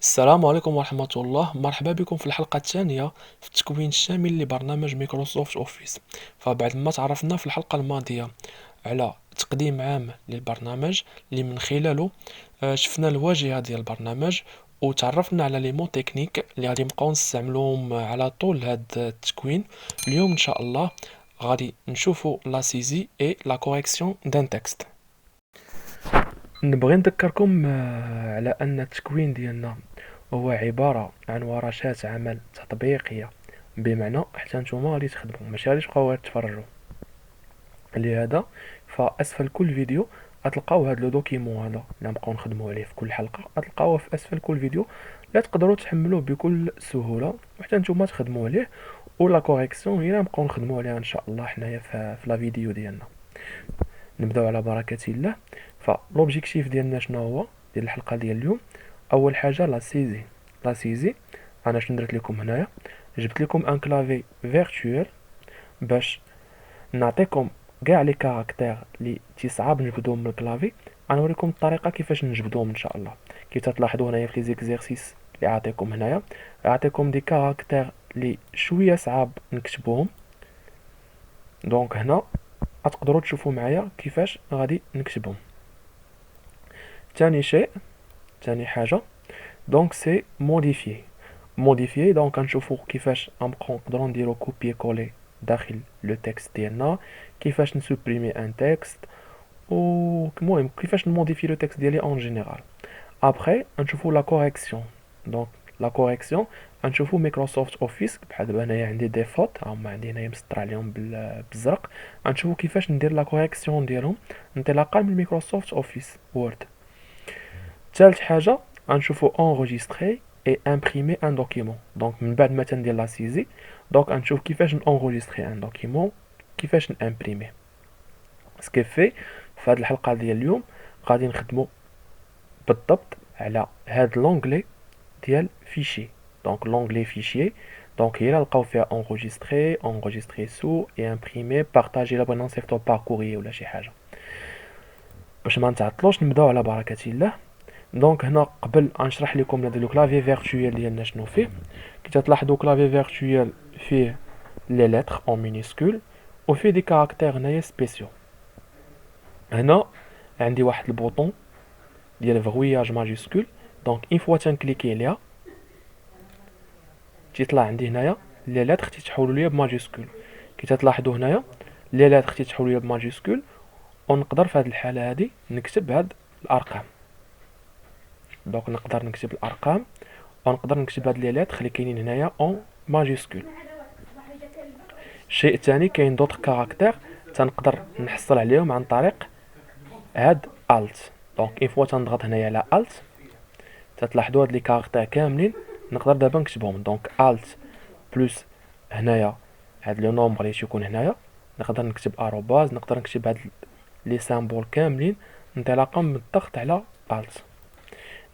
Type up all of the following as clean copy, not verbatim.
السلام عليكم ورحمة الله، مرحبا بكم في الحلقة الثانية في التكوين الشامل لبرنامج مايكروسوفت أوفيس. فبعد ما تعرفنا في الحلقة الماضية على تقديم عام للبرنامج اللي من خلاله شفنا الواجهة ديال البرنامج، وتعرفنا على لي مون تكنيك اللي غادي نبقاو نستعملوهم على طول هاد التكوين. اليوم ان شاء الله غادي نشوفوا لا سيزي اي لا كوريكسيون دان تكست. نبغي نذكركم على ان التكوين ديالنا هو عبارة عن ورشات عمل تطبيقية، بمعنى حتى نتوما غادي تخدموا ماشي غادي تبقاو غير تفرجوا. لهذا فاسفل كل فيديو غتلقاو هاد لو دوكيمون هذا اللي نبقاو نخدموا عليه في كل حلقة، غتلقاوه في اسفل كل فيديو لا تقدروا تحملوه بكل سهولة وحتى نتوما تخدموا عليه. ولا كوريكسيون هي نبقاو نخدموا عليها ان شاء الله حنايا في لا فيديو ديالنا. نبداو على بركة الله. فلوبجيكتيف ديالنا شنو هو ديال الحلقة ديال اليوم؟ اول حاجة لا سيزي. انا شنو درت لكم هنايا؟ جبت لكم ان كلافي فيرتوال باش نعطيكم كاع لي كاركتير اللي تصعب نجبدوهم من الكلافي. غنوريكم الطريقه كيفاش نجبدوهم ان شاء الله. كي تلاحظوا هنايا في لي زيكزيرسيس اللي عطيكم هنايا، عطيكم دي كاركتير اللي شويه صعاب نكتبوهم. دونك هنا غتقدروا تشوفوا معايا كيفاش غادي نكتبهم. ثاني شيء، ثاني حاجه، دونك سي موديفيي. دونك غنشوفوا كيفاش غنبقاو نقدروا نديرو كوبي كولي داخل لو تكست ديالنا، كيفاش نسوبريمي ان تكست، و المهم كيفاش نموديفي لو تكست ديالي اون جينيرال. ابخي غنشوفوا لا كوريكسيون. دونك لا كوريكسيون غنشوفوا مايكروسوفت اوفيس. بحال دابا هنايا عندي دي فوت هما عندي هنايا مسطر عليهم بالزرق. غنشوفوا كيفاش ندير لا كوريكسيون ديالهم انطلاقا من مايكروسوفت اوفيس وورد. ثالث حاجه غنشوفوا enregistrer et imprimer un document. دونك من بعد ما تندير لا سيزي، دونك غنشوف كيفاش enregistrer un document، كيفاش نامبريمي. سكي في هذه الحلقه ديال اليوم غادي نخدموا بالضبط على هاد لونغلي ديال فيشي. دونك لونغلي فيشي، دونك هي اللي نلقاو فيها enregistrer sous et imprimer partager. لا بغينا نصيفطو باركوري ولا شي حاجه. باش ما نتعطلوش نبداو على بركه الله. دونك هنا قبل غنشرح لكم هذا لو كلافي فيرتوال ديالنا شنو فيه. كي تلاحظوا كلافي فيرتوال فيه لي لتر اون مينيسكول وفيه دي كاركتير هنايا سبيسيو. هنا عندي واحد البوطون ديال فغوياج ماجيسكول. دونك اون فوا تنكليكي عليها تيطلع عندي هنايا لي لتر تيتحولوا ليا بماجيسكول. كي تلاحظوا هنايا لي لتر تيتحولوا ليا بماجيسكول، ونقدر في هذه الحاله هذه نكتب هاد الارقام. دونك نقدر نكتب الارقام ونقدر نكتب هاد لي لتر اللي كاينين هنايا اون ماجيسكول. الشيء الثاني كاين دوطر كاركتير تنقدر نحصل عليهم عن طريق هاد الت. دونك اون فوا تنضغط هنايا على الت تتلاحظوا هاد لي كاركتير كاملين نقدر دابا نكتبهم. دونك الت بلس هنايا هاد لو نومبر اللي تيكون هنايا، نقدر نكتب اروباز، نقدر نكتب هاد لي سامبول كاملين انطلاقا من الضغط على الت.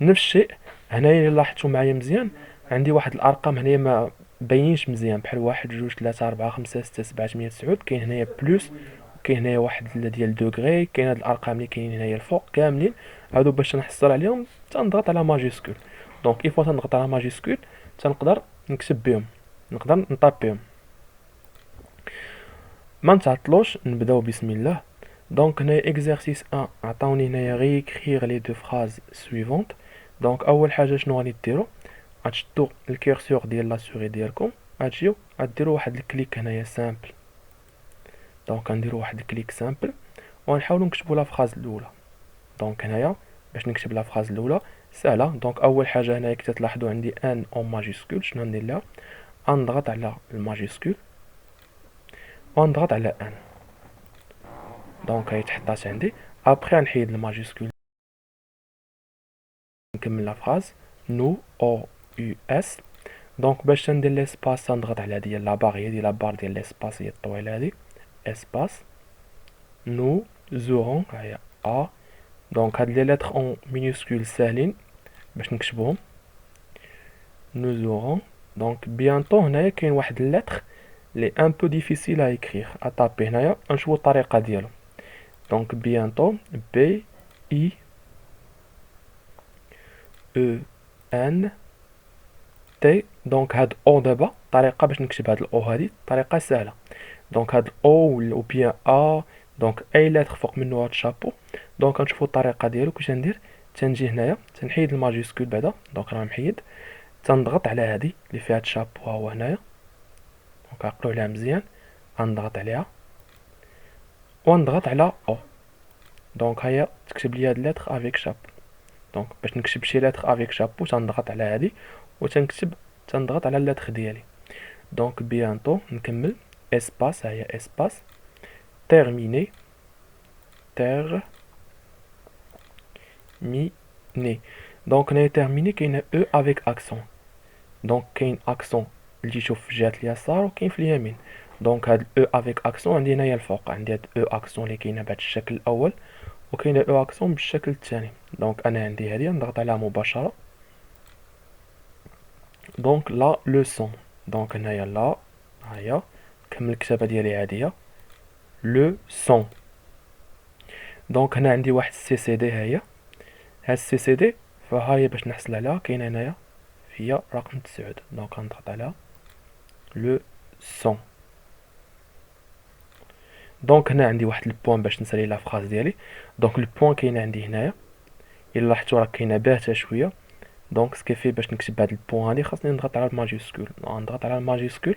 نفس الشيء هنايا الا لاحظتوا معايا مزيان عندي واحد الارقام هنايا ما باينينش مزيان، بحال 1 2 3 4 5 6 7 8 9. كاين هنايا بلس، كاين هنايا واحد ديال دوغري، كاين هاد الارقام اللي كاينين هنايا الفوق كاملين. هادو باش نحصل عليهم تنضغط على ماجيسكول. دونك اي فوا تنضغط على ماجيسكول تنقدر نكتب بهم، نقدر نطابيهم. ما نتعطلوش نبداو بسم الله. دونك هنايا اكزرسيس 1 عطاوني هنايا ريكريغ لي دو فراز سويفونت. دونك اول حاجه شنو غادي ديروا؟ غتشدوا الكيرسور ديال لا سوري ديالكم، غتجيو غديروا واحد الكليك هنايا سامبل. دونك غنديروا واحد الكليك سامبل ونحاولوا نكتبوا لا فراز الاولى. دونك هنايا باش نكتب لا فراز الاولى سهله. دونك اول حاجه هنايا كي تلاحظوا عندي ان اون ماجيسكول، شنو ندير لها؟ غنضغط على الماجيسكول ونضغط على ان. دونك هي تحطات عندي. ابخي نحيد الماجيسكول نكمل لا فراز نو او يو اس. دونك باش ندير ليسباس تنضغط على ديال لا باغ، هي ديال لا بار ديال ليسباس هي الطويله هادي اسباس. نو زورون هي ا. دونك هاد لي لتر اون مينيسكول ساهلين باش نكتبهم. نو زورون. دونك بيانطو هنايا كاين واحد اللتر لي ان بو ديفيسيل ا اكريغ اطابي. هنايا نشوفو الطريقه ديالو. دونك بيانطو بي اي او ان تي. دونك هاد او دابا الطريقه باش نكتب هاد الاو هادي طريقه سهله. دونك هاد الاو او بيان ا، دونك اي لتر فوق منو هاد شابو. دونك غنشوفو الطريقه ديالو كيفاش ندير. تنجي هنايا تنحيد الماجيسكول بعدا، دونك راه محيد. تنضغط على هادي اللي فيها هاد شابو ها هو هنايا، دونك عقلو عليها مزيان. غنضغط عليها ونضغط على او. دونك هيا تكتب لي هاد لتر افيك شابو. دونك باش نكتب شي لتر افيك شابو تنضغط على هادي وتنكتب، تنضغط على اللتر ديالي. دونك بيانتو نكمل اسباس، هي اسباس تيرميني تيرميني. دونك هنايا تيرميني كاينه او افيك اكسون. دونك كاين اكسون اللي يشوف في جهه اليسار وكاين في اليمين. دونك هاد او افيك اكسون عندي هنايا الفوق، عندي هاد او اكسون اللي كاينه بهذا الشكل الاول، وكاينه او اكسون بالشكل الثاني. دونك انا عندي هادي نضغط عليها مباشره. دونك لا لوسون، دونك هنايا لا، هيا كمل الكتابه ديالي عاديه لو سون. دونك هنا عندي واحد السي سي دي، هي هاد السي سي دي فهاهي باش نحصل عليها كاينه هنايا هي رقم 9. دونك غنضغط على لو سون. دونك هنا عندي واحد البوان باش نسالي لا فراز ديالي. دونك البوان كاينه عندي هنايا، الا لاحظتوا راه كاينه باهته شويه. دونك سكيفي باش نكتب هاد البوان هادي خاصني نضغط على الماجيسكول. نضغط على الماجيسكول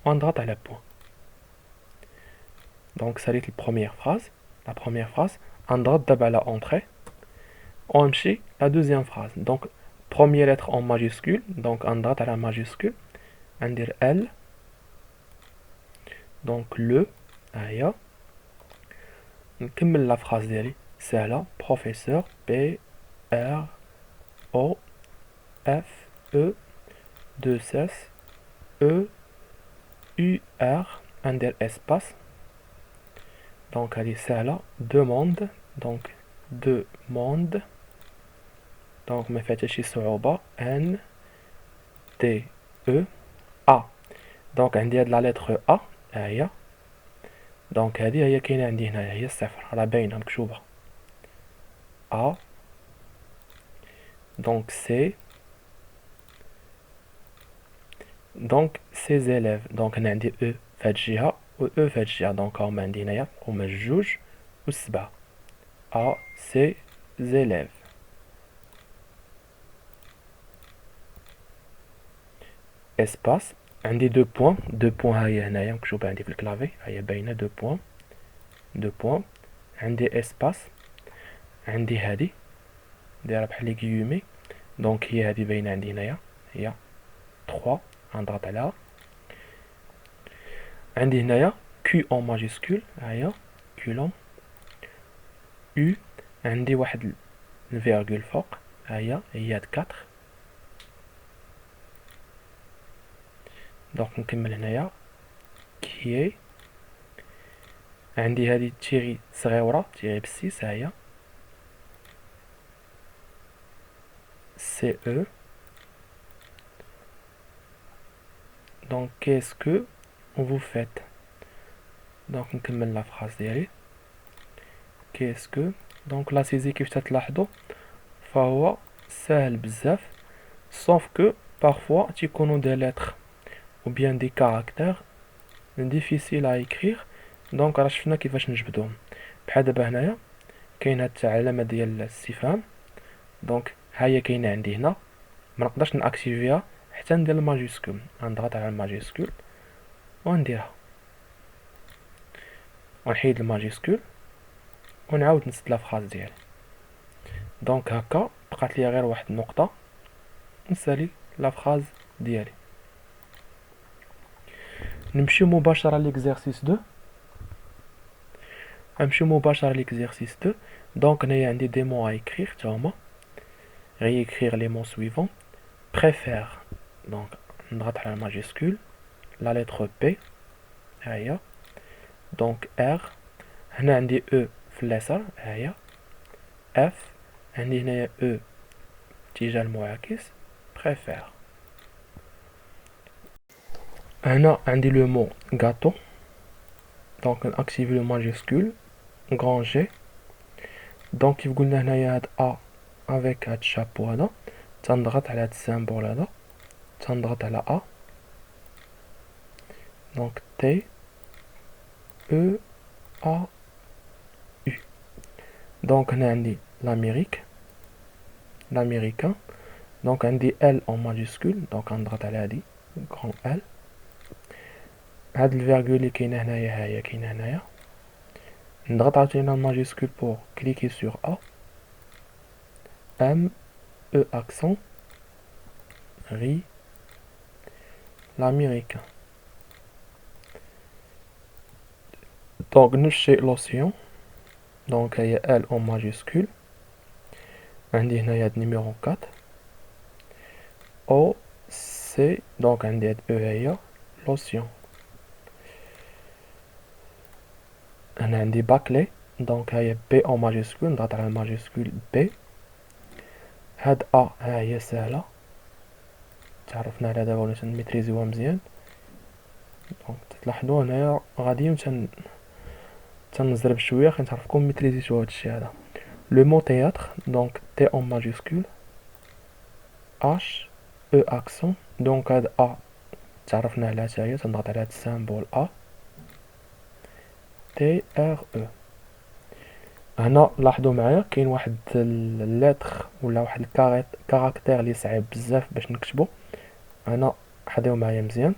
ونضغط على بوان. دونك ساليت البروميير فراز، لا بروميير فراز. نضغط دابا على اونطري ونمشي لا دوزيام فراز. دونك بروميير لتر اون ماجيسكول، دونك نضغط على ماجيسكول ندير ال. دونك لو، هيا نكمل لا فراز ديالي سهله. بروفيسور بي ار او اف او دو اس او يو ار ندير اسباس. دونك هذه سهله. دوموند، دونك دوموند، دونك ما فيها حتى شي صعوبه. ان تي او ا. دونك عندي هاد لا لتر ا، ها هي. دونك هذه هي كاينه عندي هنايا، هي الصفر راه باينه مكتوبه ا. دونك سي، دونك سي زيليف. دونك هنا عندي او في هاد الجهه و او في هاد الجهه. دونك هما عندي هنايا هما جوج و سبعة. ا سي زيليف. اسباس عندي دو بوان، دو بوان ها هي هنايا مكتوبه عندي في الكلافي، ها هي باينه دو بوان، دو بوان. عندي اسباس، عندي هادي دايره بحال لي كيومي. دونك هي هادي باينه عندي هنايا هي 3. غنضغط عليها. عندي هنايا كيو اون ماجيسكول، ها هي كولون. او عندي واحد الفيرغول فوق، ها هي هاد 4. دونك نكمل هنايا كيي. عندي هادي تيري صغيورة، تيري ب6، ها هي سي او. دونك كيسكو vous faites. دونك نكمل لا فراس ديالي كيسكو. دونك لا سيزي كيف تتلاحظوا فهو ساهل بزاف، sauf que parfois تيكونوا دي لتر ou bien des caractères difficiles à écrire. دونك راه شفنا كيفاش نجبدوهم. بحال دابا هنايا كاين هاد العلامه ديال الاستفهام. دونك ها هي كاينه عندي هنا، ما نقدرش ناكتيفيها حتى ندير الماجيسكول. غنضغط على الماجيسكول ونديرها ونحيد الماجيسكول ونعاود نسد لا فراز ديالي. دونك هكا بقات لي غير واحد النقطه نسالي لا فراز ديالي. نمشيو مباشره ليكزيرسيس 2. غنمشيو مباشره ليكزيرسيس 2. دونك هنايا عندي دي مو ا écrire تا هما. réécrire les mots suivants. préfère. دونك نضغط على الماجيسكول لا لتر بي، ها هي. دونك ار هنا عندي او في اليسار، ها هي اف. عندي هنايا او اتجاه المعاكس préfère. هنا عندي لو مو gâteau. دونك ناكتيفي لو ماجيسكول grand G. دونك كيف قلنا هنايا هاد ا افيك هاد الشابو هذا. تنضغط على هاد السامبول هذا، تنضغط على ا، دونك تي او ا يو. دونك هنا عندي لاميريك، l'américain. دونك عندي ال اون ماجيسكول، دونك غنضغط على هادي كرون ال. هاد الفيرغول اللي كاينه هنايا ها هي كاينه هنايا، نضغط عاوتاني على الماجيسكول بور كليكي سور ا، ام او اكسون ري l'américain. دونك نفس الشيء لوسيون، دونك هي ال اون ماجيسكول، عندي هنايا هاد نيميرو 4 او سي، دونك عندي هاد او هي لوسيون. هنا عندي باكلي، دونك هي بي اون ماجيسكول، نضغط على الماجيسكول بي. هاد ا ها هي ساهله، تعرفنا على دابا ولا تنميتريزيوها مزيان. دونك تلاحظوا هنايا غاديين تنزرب شويه خاطر نعرفكم ميتريزيتو هادشي هذا. لو مو تياتر، دونك تي اون ماجيسكول، اش او اكسون، دونك هاد ا تعرفنا عليها حتى هي، تنضغط على هاد السامبول ا تي ار او. هنا لاحظوا معايا كاين واحد اللتر ولا واحد الكاركتير اللي صعيب بزاف باش نكتبو، هنا حضروا معايا مزيان.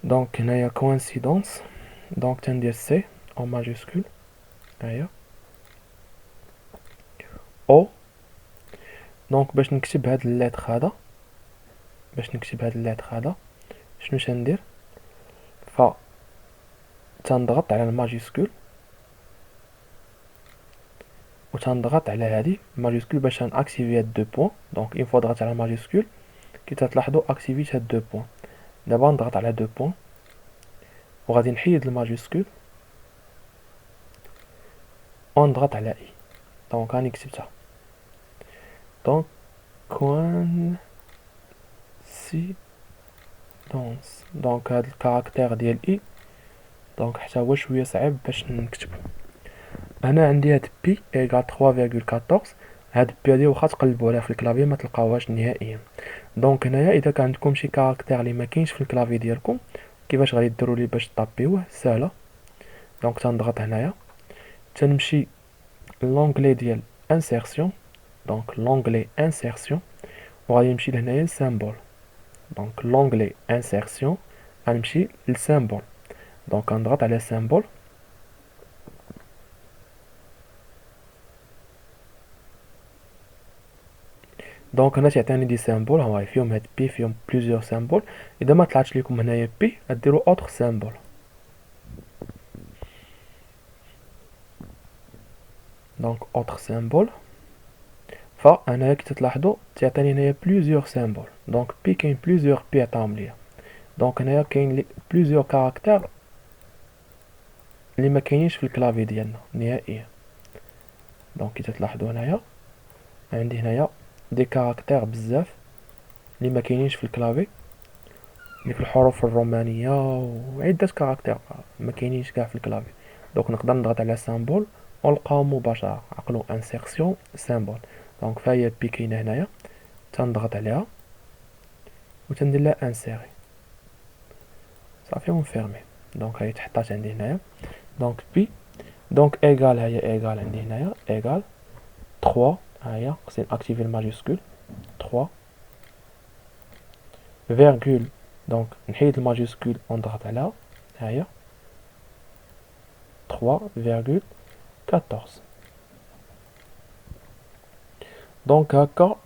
دونك هنايا كوانسيدونس، دونك تندير سي اون ماجيسكول هيا او. دونك باش نكتب هاد اللتر هذا، شنو تندير؟ ف تنضغط على الماجيسكول و تنضغط على هادي الماجيسكول باش ناكتيفي هاد دو بوين. دونك اون فوا ضغطت على الماجيسكول كي تلاحظوا اكتيفيت هاد دو بوين. دابا نضغط على دو بوين وغادي نحيد الماجيسكول ونضغط على اي، دونك راني كتبتها. دونك كوان سي دونس، دونك هاد الكاركتير ديال اي دونك حتى هو شويه صعيب باش نكتبو. هنا عندي هاد بي ايغال 3.14، هاد بي هادي واخا تقلبوا عليها في الكلافي ما تلقاوهاش نهائيا. دونك هنايا اذا كان عندكم شي كاركتير اللي ما كاينش في الكلافي ديالكم كيفاش غادي ديروا ليه باش طابيوه؟ سهله. دونك تنضغط هنايا، تنمشي لونغلي ديال انسيرسيون، دونك لونغلي انسيرسيون وغادي نمشي لهنايا لسامبول. دونك لونغلي انسيرسيون غنمشي لسامبول، دونك غنضغط على سامبول. دونك هنا تعطيني دي سامبول، هاهي فيهم هاد بي فيهم بليزيور سامبول. اذا ما طلعتش لكم هنايا بي غديروا اوتر سامبول. دونك اوتر سامبول، فهنايا كي تلاحظوا تعطيني هنايا بليزيور سامبول. دونك بي كاين بليزيور بي عطاهم ليا، دونك هنايا كاين بليزيور كاركتير اللي ما كاينينش في الكلافي ديالنا نهائيا. دونك كي تلاحظوا هنايا عندي هنايا دي كاركتير بزاف اللي ما كاينينش في الكلافي، ديك الحروف الرومانيه وعده كاركتير ما كاينينش كاع في الكلافي. دونك نقدر نضغط على سامبول ونلقاهم مباشره، عقلوا انسيرسيون سامبول. دونك فهي بي كاينه هنايا، تنضغط عليها وتندير لها انسيري صافي ونفيرمي. دونك هي تحطات عندي هنايا. دونك بي، دونك ايغال هي ايغال عندي هنايا ايغال 3، هاهي خصني اكتيفي الماجيسكول 3 فيرغول. دونك نحيد الماجيسكول ونضغط عليها، هاهي 3.14. دونك هكا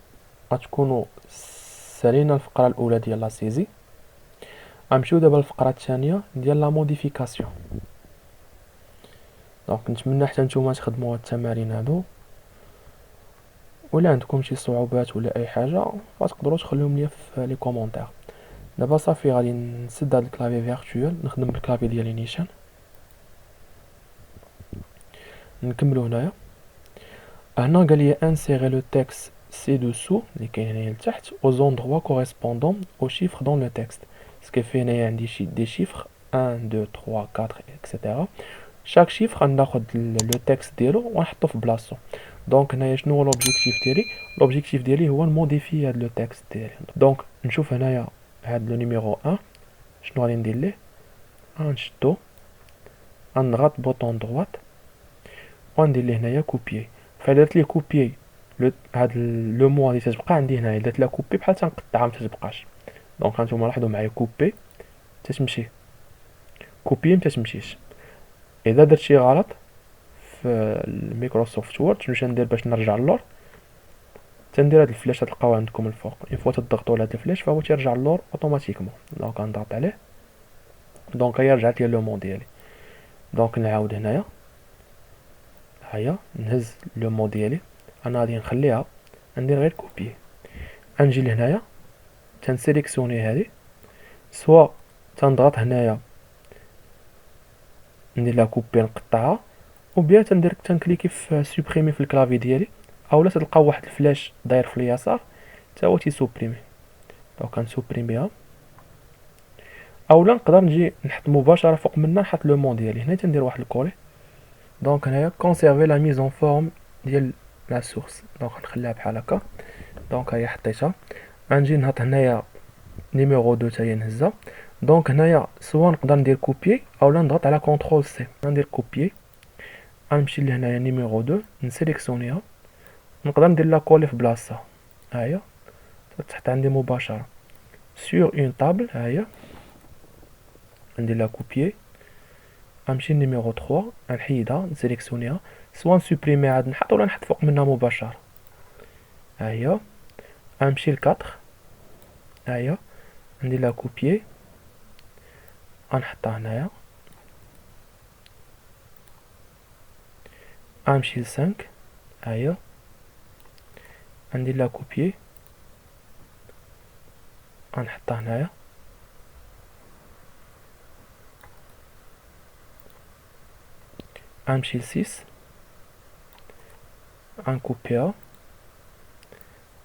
غتكونوا سالينا الفقره الاولى ديال لا سيزي. غنمشيو دابا للفقره الثانيه ديال لا موديفيكاسيون. دونك نتمنى حتى نتوما تخدموا هاد التمارين هادو، ولا عندكم شي صعوبات ولا اي حاجه فتقدروا تخليهم ليا في لي كومونتير. دابا صافي غادي نسد هاد الكلافي فيرتوال نخدم بالكلافي ديالي نيشان. نكملو هنايا. هنا قال لي انسيري لو تكست سي دوسو اللي كاين هنايا لتحت او زوندغوا كوريسبوندون او شيفر دون لو تكست. سكيفي هنايا عندي شي دي شيفر 1 2 3 4 اكسيتيرا. شاك شيفر غناخد لو تكست ديالو ونحطو في بلاصتو. دونك هنايا شنو هو لوبجيكتيف ديالي؟ لوبجيكتيف ديالي هو نموديفي هاد لو تكست ديالي. دونك نشوف هنايا هاد لو نيميرو 1 شنو غادي ندير ليه، غنشدو غنضغط بوطون دوات وندير ليه هنايا كوبيي. فدرت ليه كوبيي هاد لو مو غادي تتبقى عندي هنايا، درت لها كوبي بحال تنقطعها متتبقاش. دونك هانتوما لاحظوا معايا كوبي تتمشي، كوبي متتمشيش. اذا درت شي غلط في الميكروسوفت وورد شنو ندير باش نرجع اللور؟ تندير هاد الفلاش تلقاو عندكم الفوق، اون فوا تضغطوا على هاد الفلاش فهو تيرجع اللور اوتوماتيكمون. دونك غنضغط عليه، دونك هي رجعت لي لو مون ديالي. دونك نعاود هنايا، هيا نهز لو مون ديالي، انا غادي نخليها ندير غير كوبي. غنجي لهنايا تنسيليكسيوني هادي، سوا تنضغط هنايا ندير لها كوبي نقطعها، او بيان تنكليكي في سوبريمي في الكلافي ديالي، اولا تلقاو واحد الفلاش داير في اليسار تا هو تيسوبريمي. دونك كنسوبريميها، اولا نقدر نجي نحط مباشره فوق منها نحط لو مون ديالي. هنا تندير واحد الكولي، دونك هنايا كونسيرفي لا ميز اون فورم ديال لا سورس، دونك نخليها بحال هكا. دونك هي حطيتها، غنجي نهض هنايا نيميرو 2 تا هي نهزها. دونك هنايا سوا نقدر ندير كوبيي اولا نضغط على كونترول سي، ندير كوبيي، غنمشي لهنايا نيميرو 2 نسيليكسيونيها، نقدر ندير لا كولي في بلاصتها، ها هي تحت عندي مباشره سور اون طابل، ها هي ندير لها كوبيي، غنمشي نيميرو 3 غنحيدها نسيليكسيونيها، سوا نسوبريمي عاد نحط ولا نحط فوق منها مباشره، ها هي غنمشي ل 4، ها هي ندير لها كوبيي غنحطها هنايا، غنمشي ل 5، ها هي غندير لها كوبيي غنحطها هنايا، غنمشي ل 6 غنكوبيها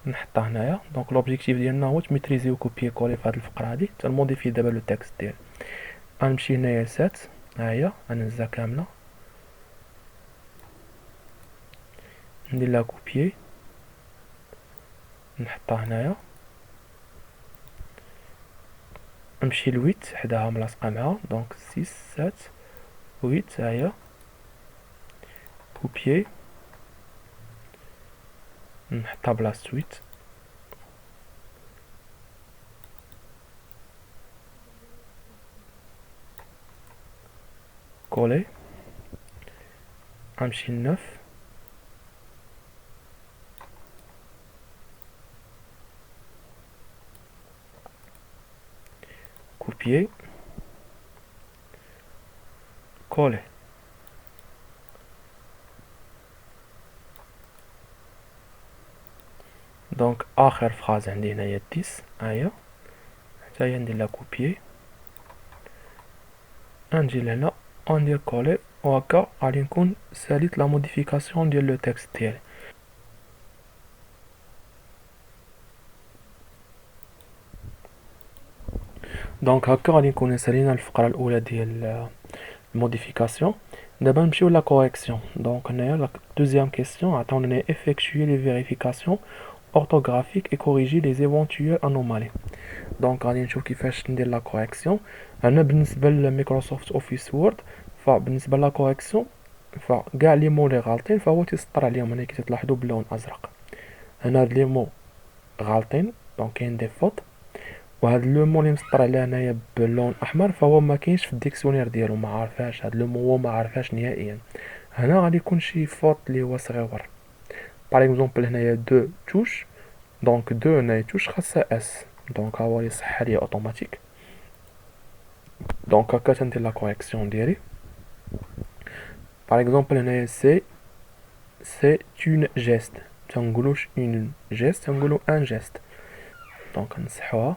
نحطها هنايا. دونك لوبجيكتيف ديالنا هو تميتريزيو كوبيي كولي في هاد الفقره هادي، تنموديفي دابا لو تكست ديالي. غنمشي هنايا ل 7، ها هي غنهزها كامله ندير لها كوبيي نحطها هنايا، نمشي ل 8 حداها ملاصقه معاها، دونك 6 7 8، ها هي كوبيي نحطها بلاصه 8، كولي، غنمشي ل 9 كوبيي كولي. دونك اخر فراز عندي هنايا 10، ها هي حتى هي ندير لها كوبيي، غنجي لهنا وندير كولي، وهكا غادي نكون ساليت لا موديفيكاسيون ديال لو تكست ديالي. دونك هكا غادي نكون سالينا الفقره الاولى ديال الموديفيكاسيون. دابا نمشيو لا كوريكسيون. دونك هنايا لا دوزيام كيسيون عطاونا effectuer les vérifications orthographiques et corriger les éventuelles anomalies. دونك غادي نشوف كيفاش ندير لا كوريكسيون. هنا بالنسبه لميكروسوفت اوفيس وورد، فبالنسبه لا كوريكسيون فكاع لي مو لي غالطين فهو تيسطر عليهم. هنا كي تلاحظوا باللون ازرق، هنا هاد لي مو غالطين دونك كاين دي فوت، وهاد لو مو اللي مسطر عليه هنايا باللون احمر فهو ما كاينش في الديكسيونير ديالو، ما عارفاش هاد لو مو هو ما عارفاش نهائيا. هنا غادي يكون شي فوت اللي هو صغيور، باغ اكزومبل هنايا دو توش، دونك دو هنايا توش خاصها اس، دونك ها هو يصح ليا اوتوماتيك. دونك هكا تندير لا كوريكسيون ديالي. باغ اكزومبل هنايا سي اون جيست، تنقولوش اون جيست تنقولو ان جيست، دونك نصحوها.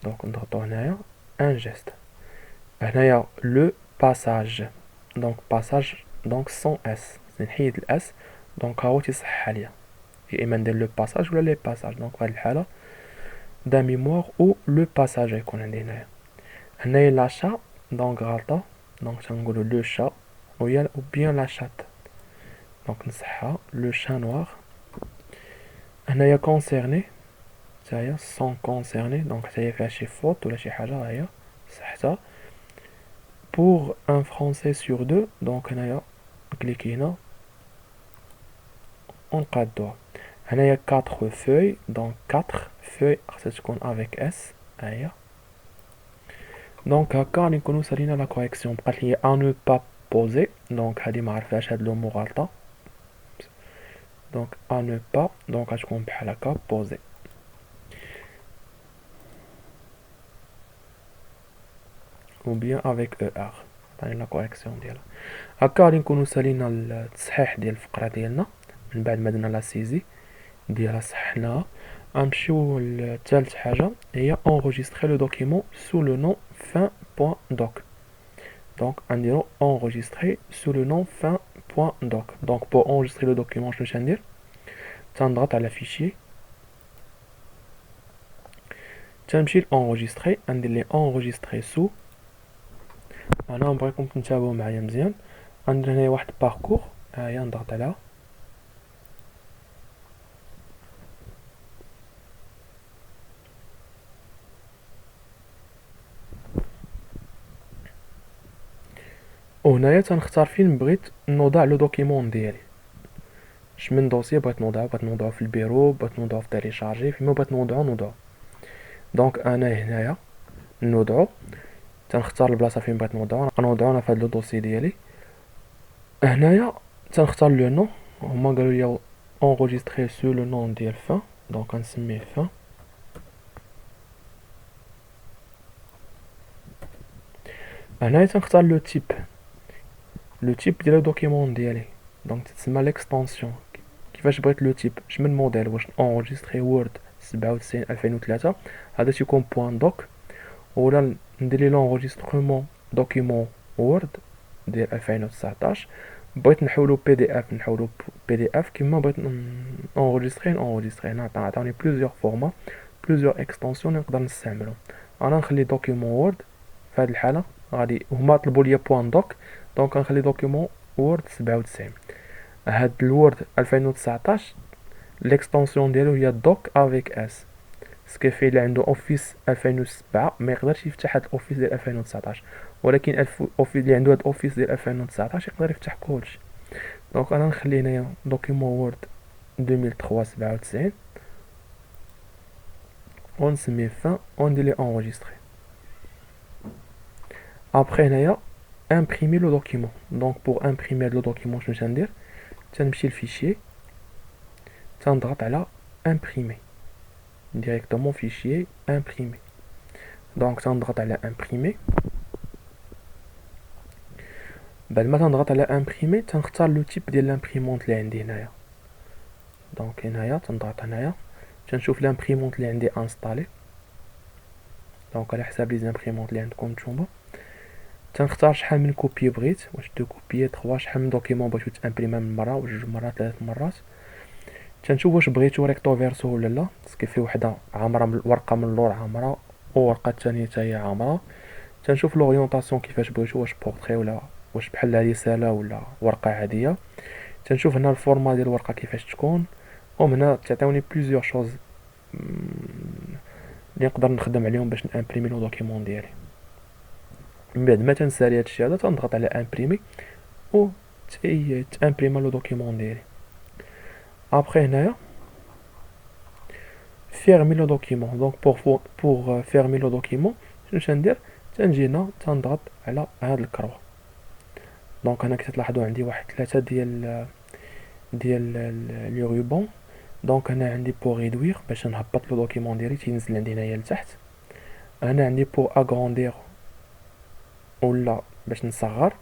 دونك نضغطو هنايا ان جيست. هنايا لو باساج، دونك باساج دونك سون اس، نحيد الاس، دونك ها هو تيصح عليا، يا اما ندير لو باساج ولا لي باساج. دونك في هاد الحاله دا ميموار او لو باساج غيكون عندي هنايا. هنايا لاشا دونك غلطه، دونك تنقولو لو شا، ou bien la chatte. Donc نصحها le chat noir. هنايا concerné تاهي sont concernés donc تاهي فيها شي faute ولا شي حاجة هي صحتها. Pour un français sur deux donc هنايا كليكي هنا ونقادوها. هنايا 4 feuilles donc 4 feuilles خاصها تكون avec s هيا. دونك هكا غادي نكونو سالينا لا كوريكسيون. بقات لي ا نو با بوزي دونك هادي معرفاش هاد لو مو غالطة دونك ا نو با دونك غتكون بحال هكا بوزي. ou bien avec ER يعني لا كوريكسيون ديالها. هكا غادي نكونو سالينا التصحيح ديال الفقرة ديالنا من بعد ما درنا لا سيزي ديالها صححناها. غنمشيو لثالث حاجة هي enregistrer le document sous le nom fin.doc. donc غنديرو enregistrer sous le nom fin.doc. donc pour enregistrer le document شنو تندير تنضغط على fichier تنمشي enregistrer غندير لي enregistrer sous. انا نبغيكم تنتبهوا معايا مزيان. غندير هنايا واحد باركور هيا نضغط عليها وهنايا تنختار فين بغيت نوضع لو دوكيمون ديالي. اش من دوسي بغيت نوضعو في البيرو بغيت نوضعو في تيليشارجي فيما بغيت نوضعو. دونك انا هنايا نوضعو تنختار البلاصه فين بغيت نوضعو. غنوضعو انا في هاد لو دوسي ديالي. هنايا تنختار لو نون هما قالوا لي enregistrer سو لو نون ديال فان دونك غنسميه فان. هنايا تنختار لو تيب ديال الدوكيمون ديالي دونك تسمى ليكستونسيون. كيفاش بغيت لو تيب اش من موديل واش enregistrer وورد 97 2003 هذا تيكون بوان دوك ولا ندير لي لونغيسترمون دوكيمون وورد ديال 2019. بغيت نحولو بي دي اف نحولو بي دي اف كيما بغيت enregistrer هنا عطاوني بليزيور فورما بليزيور اكستنسيون نقدر نستعملهم. انا نخلي دوكيمون وورد في هذه الحاله غادي هما طلبوا لي بوان دوك دونك غنخلي دوكيمون وورد 97. هاد الوورد 2019 ليكستنسيون ديالو هي دوك افيك اس سكيفي اللي عنده اوفيس 2007 ما يقدرش يفتح هاد الاوفيس ديال 2019 ولكن اوفيس اللي عنده هاد الاوفيس ديال 2019 يقدر يفتح كلشي. دونك انا نخلي هنايا دوكيمون وورد 2003 97 ونسميه فان وندير لي انغيستري. ابري هنايا imprimer le document. donc pour imprimer le document شنو تندير تنمشي للفيشيي تنضغط على imprimer directement fichier imprimer. donc تنضغط على imprimer. بعد ما تنضغط على imprimer تنختار لو تيب ديال لامبريمونط اللي عندي هنايا. دونك هنايا تنضغط هنايا تنشوف لامبريمونط اللي عندي انستالي دونك على حساب لي زامبريمونط اللي عندكم نتوما. تنختار شحال من كوبي بغيت واش 2 كوبي 3 شحال من دوكيمون بغيتو تامبريما من مره واش 2 مرات 3 مرات. تنشوف واش بغيتو ريكتو فيرسو ولا لا باسكو فيه وحده عامره من الورقه من اللور عامره والورقه الثانيه حتى هي عامره. تنشوف لورينطاسيون كيفاش بغيتو واش بورتري ولا واش بحال رساله ولا ورقه عاديه. تنشوف هنا الفورما ديال الورقه كيفاش تكون ومن هنا تعطيوني بليزيور شوز اللي نقدر نخدم عليهم باش نامبريمي لو دوكيمون ديالي. من بعد ما تنسالي هادشي هذا تنضغط على امبريمي و تامبريما لو دوكيمون ديالي. ابري هنايا fermer le document. donc pour fermer le document شنو تندير تنجي هنا تنضغط على هاد الكروه. دونك هنا كتلاحظوا عندي واحد 3 ديال لي روبون. دونك هنا عندي بور ريدوير باش نهبط لو دوكيمون ديالي تينزل عندي هنايا لتحت. هنا عندي بور اغراندير ولا باش نصغر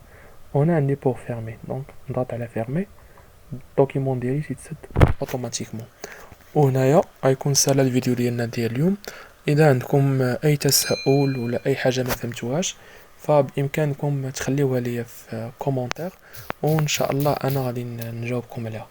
وهنا عندي بور فيرمي. دونك نضغط على فيرمي الدوكيمون ديالي تيتسد اوتوماتيكمون. وهنايا غيكون سالا الفيديو ديالنا ديال اليوم. اذا عندكم اي تساؤل ولا اي حاجه ما فهمتوهاش فبامكانكم تخليوها لي في كومونتير وان شاء الله انا غادي نجاوبكم عليها.